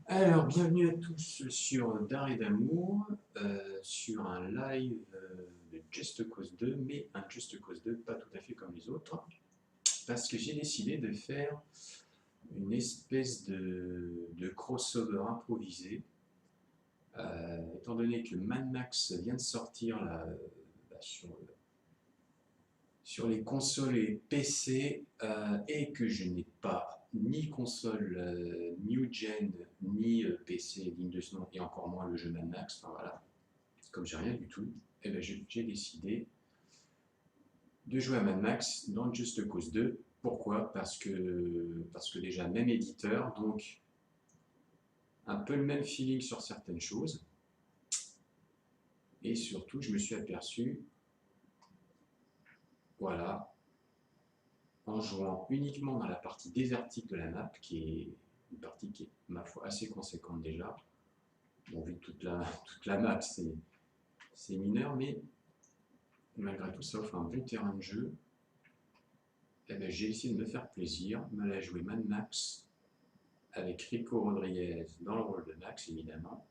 Alors, bienvenue à tous sur D'Art et d'Amour, sur un live de Just Cause 2, mais un Just Cause 2 pas tout à fait comme les autres, parce que j'ai décidé de faire une espèce de crossover improvisé, étant donné que Mad Max vient de sortir là, sur les consoles et PC, et que je n'ai pas ni console New Gen, ni PC digne de ce nom, et encore moins le jeu Mad Max, enfin voilà, comme j'ai rien du tout, et ben j'ai décidé de jouer à Mad Max dans Just Cause 2. Pourquoi? Parce que déjà, même éditeur, donc un peu le même feeling sur certaines choses, et surtout, je me suis aperçu, voilà, en jouant uniquement dans la partie désertique de la map, qui est une partie qui est, ma foi, assez conséquente déjà. Bon, vu que toute la map, c'est mineur, mais malgré tout, ça offre un bon terrain de jeu. Eh ben, j'ai essayé de me faire plaisir, m'aller jouer Mad Max avec Rico Rodriguez dans le rôle de Max, évidemment.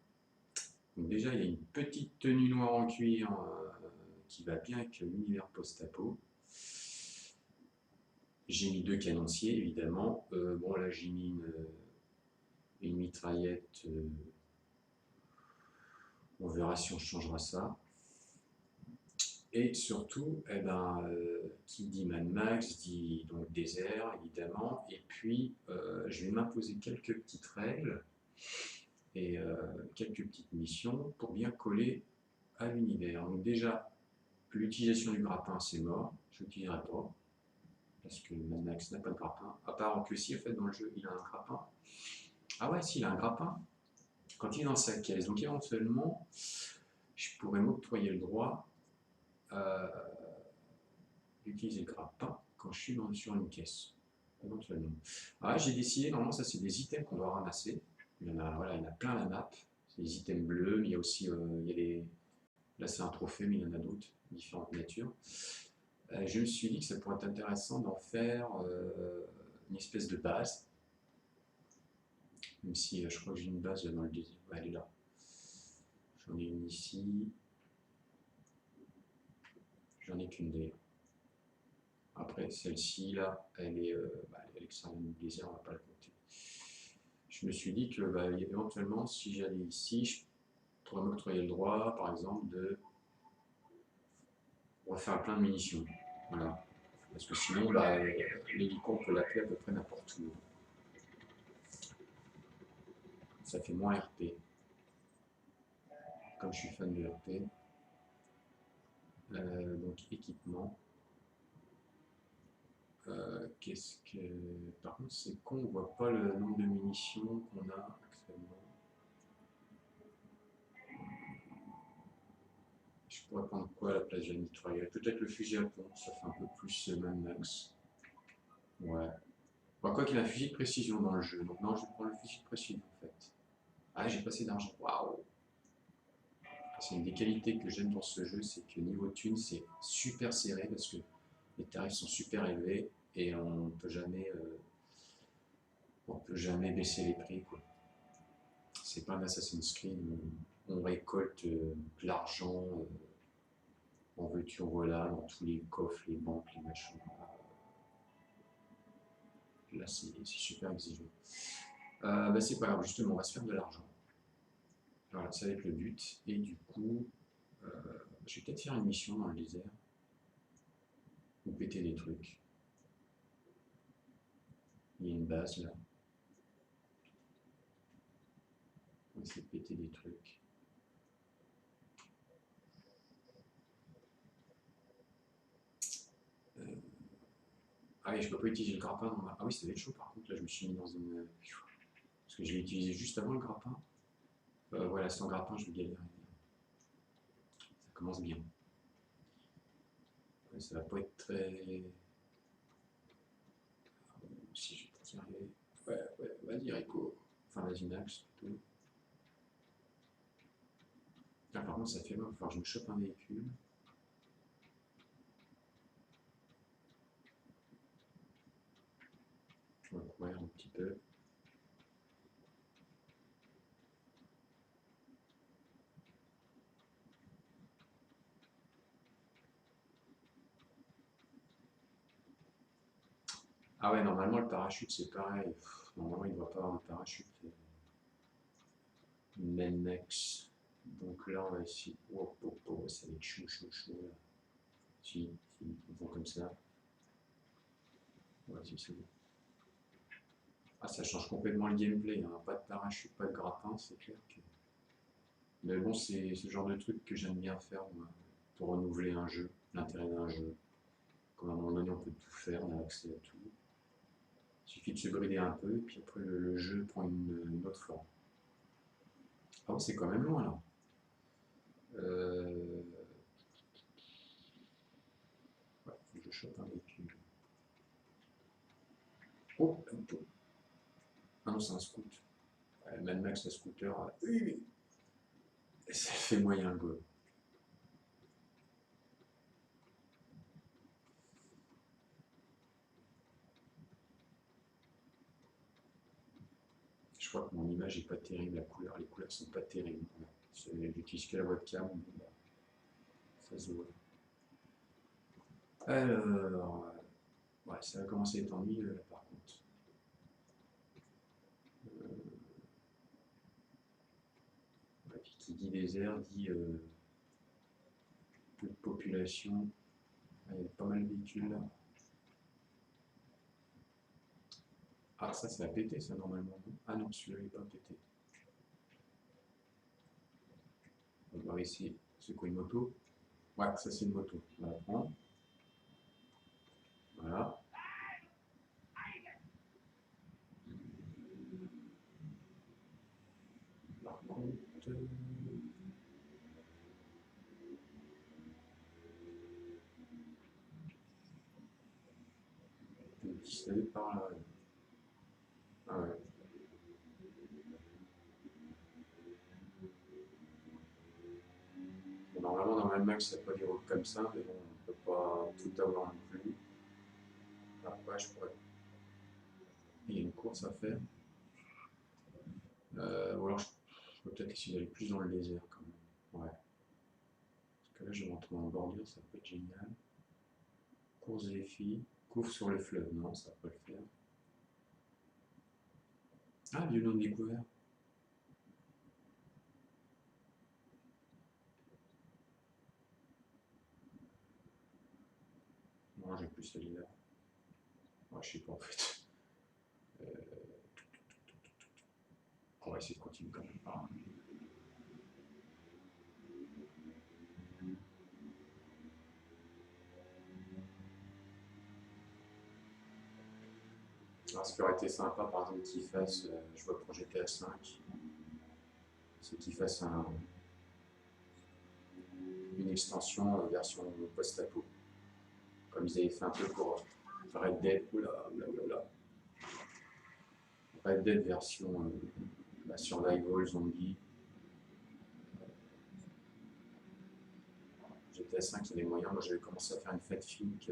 Donc déjà, il y a une petite tenue noire en cuir qui va bien avec l'univers post-apo. J'ai mis deux canonciers, évidemment. Bon, là, j'ai mis une mitraillette. On verra si on changera ça. Et surtout, eh ben, qui dit Mad Max dit donc désert, évidemment. Et puis, je vais m'imposer quelques petites règles et quelques petites missions pour bien coller à l'univers. Donc déjà, l'utilisation du grappin, c'est mort. Je l'utiliserai pas. Parce que Mad Max n'a pas de grappin. À part que si, en fait, dans le jeu, il a un grappin. Ah ouais, si, il a un grappin. Quand il est dans sa caisse. Donc éventuellement, je pourrais m'octroyer le droit d'utiliser le grappin quand je suis sur une caisse. Éventuellement. Ah, j'ai décidé, normalement, ça c'est des items qu'on doit ramasser. Il y en a, voilà, il y en a plein la map. C'est des items bleus, mais il y a aussi il y a des... Là c'est un trophée, mais il y en a d'autres, différentes natures. Je me suis dit que ça pourrait être intéressant d'en faire une espèce de base. Même si je crois que j'ai une base dans le désir. Ouais, elle est là. J'en ai une ici. J'en ai qu'une d'ailleurs. Après, celle-ci, là, elle est à l'extérieur du désert, on ne va pas la compter. Je me suis dit que éventuellement, si j'allais ici, je pourrais m'octroyer le droit, par exemple, de refaire plein de munitions. Voilà. Parce que sinon, l'hélico, on peut l'appeler à peu près n'importe où. Ça fait moins RP. Comme je suis fan de RP. Donc, équipement. Qu'est-ce que. Par contre, c'est con, on voit pas le nombre de munitions qu'on a actuellement. Je pourrais prendre quoi à la place de la mitraillette? Peut-être le fusil à pompe, ça fait un peu plus Mad Max. Ouais. Bon, quoi qu'il y a un fusil de précision dans le jeu, donc non, je vais prendre le fusil de précision en fait. Ah, j'ai pas assez d'argent. Waouh! C'est une des qualités que j'aime dans ce jeu, c'est que niveau thune, c'est super serré parce que les tarifs sont super élevés et on peut jamais baisser les prix, quoi. C'est pas un Assassin's Creed où on récolte de l'argent en veux-tu en voilà dans tous les coffres, les banques, les machins. Là, c'est super exigeant. C'est pas grave, justement, on va se faire de l'argent. Voilà, ça va être le but. Et du coup, euh, je vais peut-être faire une mission dans le désert ou péter des trucs. Il y a une base là. On va essayer de péter des trucs. Euh, Ah oui, je peux pas utiliser le grappin dans ma... Ah oui, ça va être chaud par contre. Là, je me suis mis dans une. Parce que je l'ai utilisé juste avant le grappin. Voilà, sans grappin, je vais galérer. Ça commence bien. Ouais, ça va pas être très. Si je vais tirer. Ouais, vas-y, Rico. Enfin, vas-y, Max, plutôt. Ah, par contre, ça fait mal. Il va falloir que je me chope un véhicule. On va courir un petit peu. Ah ouais, normalement le parachute c'est pareil. Normalement il ne doit pas avoir de parachute. Max. Donc là on va essayer. Oh, oh, oh, ça va être chaud, chaud, chaud. Là. Si, ils vont comme ça. Ouais, si, c'est bon. Ah, ça change complètement le gameplay. Hein. Pas de parachute, pas de grappin, c'est clair que. Mais bon, c'est ce genre de truc que j'aime bien faire moi, pour renouveler un jeu, l'intérêt d'un jeu. Comme à un moment donné on peut tout faire, on a accès à tout. Il suffit de se brider un peu, et puis après le jeu prend une autre forme. Ah ouais, c'est quand même loin là. Euh... Ouais, faut que je chope un véhicule. Oh, ah non, c'est un scoot. Ouais, Mad Max, un scooter. Oui, ça fait moyen quoi. Je crois que mon image est pas terrible, la couleur, les couleurs sont pas terribles. Ouais. J'utilise que la webcam, bon, bah, ça se voit. Alors, ouais, ça va commencer à être ennuyeux là par contre. Ouais, puis qui dit désert dit peu de population. Ah, il y a pas mal de véhicules là. Ah, ça va péter ça normalement. Ah non, celui-là il n'est pas pété. On va essayer. C'est quoi une moto? Ouais, ça c'est une moto. On va la prendre. Voilà. Par contre, ça par là. Ah ouais. Bon, normalement, dans Mad Max, il n'y a pas des routes comme ça, mais bon, on ne peut pas tout avoir non plus. Après, je pourrais. Il y a une course à faire. Ou alors, je peux peut-être essayer d'aller plus dans le désert quand même. Ouais. Parce que là, je vais me retrouver en bordure, ça peut être génial. Course des filles. Couvre sur le fleuve, non, ça peut le faire. Ah, du nom découvert. Non, j'ai plus celui-là. Ouais, je sais pas en fait. Euh, on va essayer de continuer quand même. Ah. Alors, ce qui aurait été sympa, par exemple, qu'il fasse, je vois pour GTA 5, c'est qu'il fasse une extension version post-apo, comme ils avaient fait un peu pour Red Dead, oula, oula, oula, Red Dead version survival zombie. GTA 5, il y a des moyens. Moi, j'avais commencé à faire une fanfic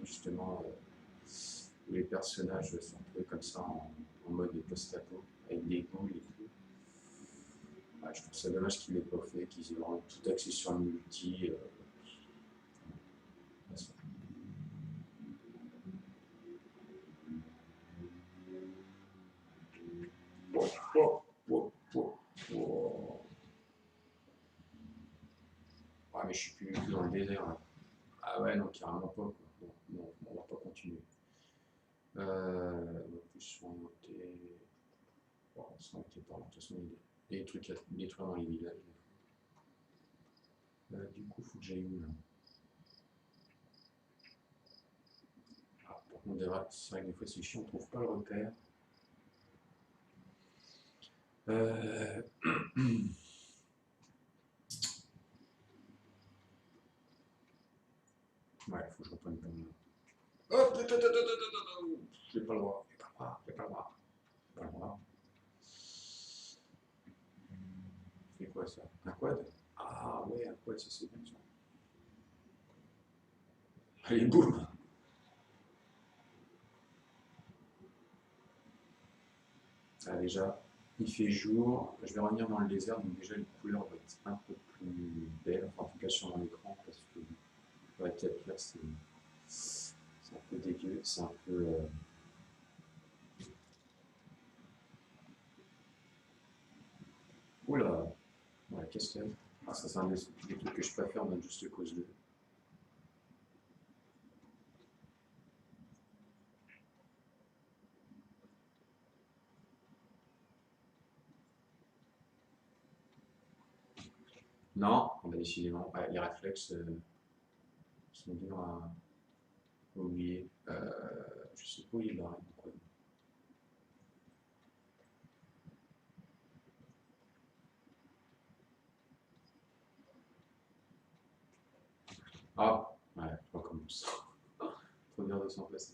justement, où les personnages sont trouvés comme ça en mode post-apo, avec des ghouls et tout. Ouais, je trouve ça dommage qu'ils l'aient pas fait, qu'ils aient vraiment tout axé sur le multi. Oh, oh, oh, oh, oh. Ouais, mais je suis plus du tout dans le désert là. Ah ouais, non, carrément pas. Quoi. Bon, non, on va pas continuer. On va plus s'orienter. Bon, s'orienter par là. De toute façon, il y a des trucs à détruire dans les villages. Du coup, faut que j'aille où là? Ah, par contre, des rats, c'est vrai que des fois c'est chiant, on trouve pas le repère. Euh... Ouais, faut que je reprenne comme là. Hop, j'ai pas le droit, j'ai pas le droit, j'ai pas le droit, j'ai pas le droit. C'est quoi ça? Un quad? Ah ouais, un quad, ça c'est bien ça. Allez, boum! Ah, déjà, il fait jour, je vais revenir dans le désert, donc déjà les couleurs vont être un peu plus belles, enfin, en tout cas sur mon écran, parce que la capture c'est un peu dégueu, c'est un peu. Qu'est-ce qu'il y a? Ah, ça, c'est un des trucs que je préfère dans Just Cause 2. Non, on a décidément, ouais, les réflexes sont durs à oublier. Je sais pas où il va. Ah, ouais, je recommence. Trop dur de s'en passer.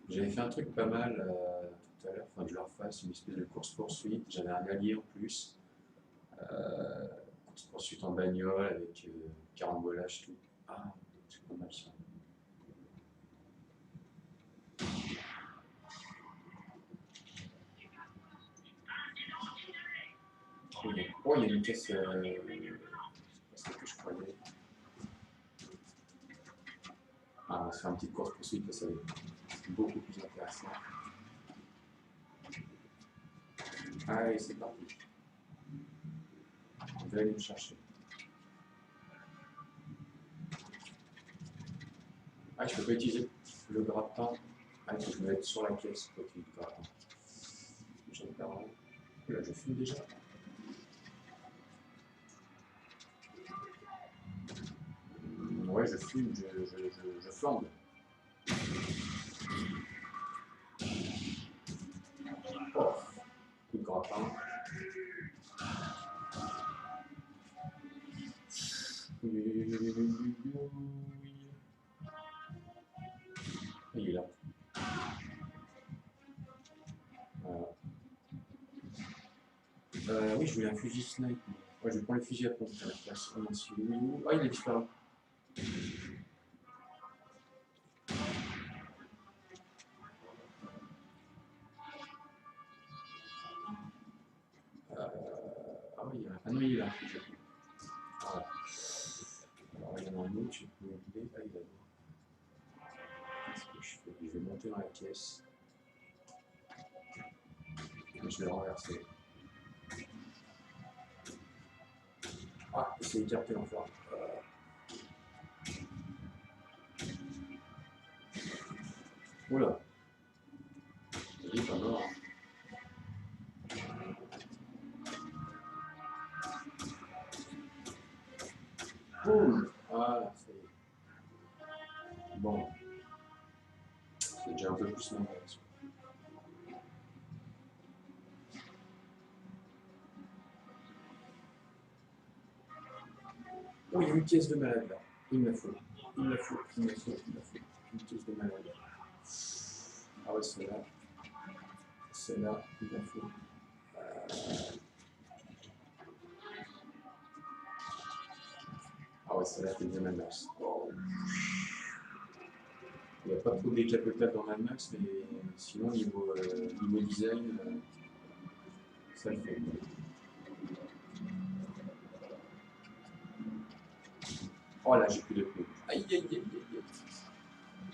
J'avais fait un truc pas mal tout à l'heure, enfin que je leur fasse une espèce de course-poursuite. J'avais un allié en plus. Euh, Course-poursuite en bagnole avec carambolage, tout. Ah, c'est pas mal ça. Oh, il y a une caisse. C'est ce que je croyais. Ah, on va se faire une petite course-poursuite, ça va être beaucoup plus intéressant. Allez, c'est parti. Je vais aller me chercher. Ah, je peux pas utiliser le grappin. Ah, il faut que je me mette sur la caisse pour utiliser le grappin. J'en ai pas. Là, je fume déjà. Ouais, je fume, je flambe. Oh, coup de grappin. Il est là. Oui, je voulais un fusil snipe. Ouais, je vais prendre le fusil à pompe à la place. Oh, merci. Ah, il a disparu. Ah oui, ah non, il est là. Voilà. Alors, il y en a un autre, je peux l'oublier. Ah, il est là. Qu'est-ce que je fais? Je vais monter dans la caisse. Et je vais le renverser. Ah, il s'est écarté l'enfoiré. Oula. Il est pas mort. Boum. Voilà, ça y est. Bon. C'est déjà un peu plus mon réaction. Oh, il y a une caisse de malade là. Il me la faut. Il me la faut. Il me la faut. Il me la faut. Une caisse de malade. Ah ouais, celle-là. Celle-là, il me la faut. Ah ouais, celle-là, c'est bien Mad Max. Oh. Il n'y a pas trop de décapotable dans Mad Max, mais sinon, niveau design, ça le fait. Oh là, j'ai plus de pneus. Aïe, aïe, aïe, aïe, aïe.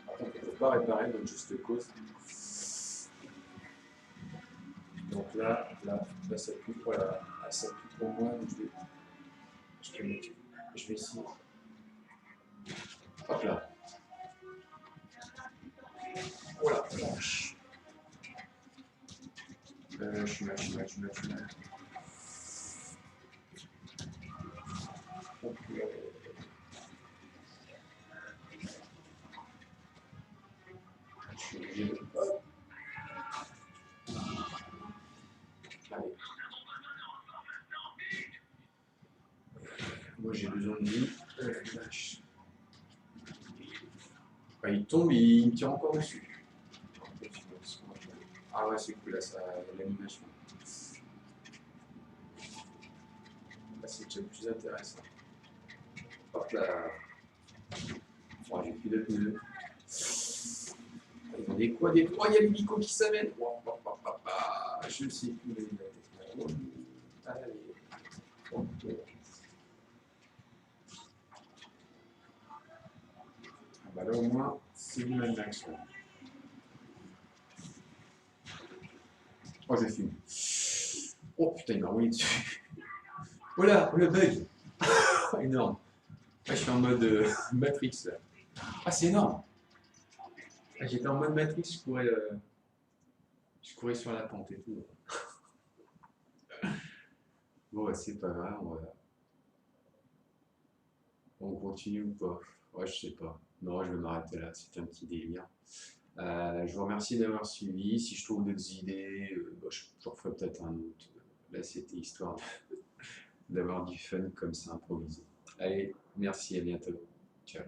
Attends, on ne peut pas réparer dans Just Cause. Donc là, ça pue. Voilà, ah, ça pue pour moi. Donc je vais essayer. Hop là. Voilà, vache. Je suis mal. Donc, je suis obligé de. Hop. Allez. Moi j'ai besoin de vie. Vache. Quand il tombe, il me tire encore dessus. Ah ouais, c'est cool là, ça, l'animation. Là, c'est déjà plus intéressant. Hop là. Oh, j'ai plus de pneus. Ils ont des quoi des. Oh, il y a les Nico qui s'amènent. Oh, je ne sais plus les dates. Allez. Ah bah là au moins, c'est une même action. Oh, je fume. Oh putain, il m'a roulé dessus. Oh là, oh le bug. Énorme. Là, je suis en mode Matrix. Là. Ah, c'est énorme. Ah, j'étais en mode Matrix, je courais sur la pente et tout. Bon, bah, c'est pas grave, on continue ou pas? Ouais, je sais pas. Non, je vais m'arrêter là, c'est un petit délire. Je vous remercie d'avoir suivi. Si je trouve d'autres idées, bah, je referai peut-être un autre. Là, c'était histoire d'avoir du fun comme ça improvisé. Allez, merci, à bientôt. Ciao.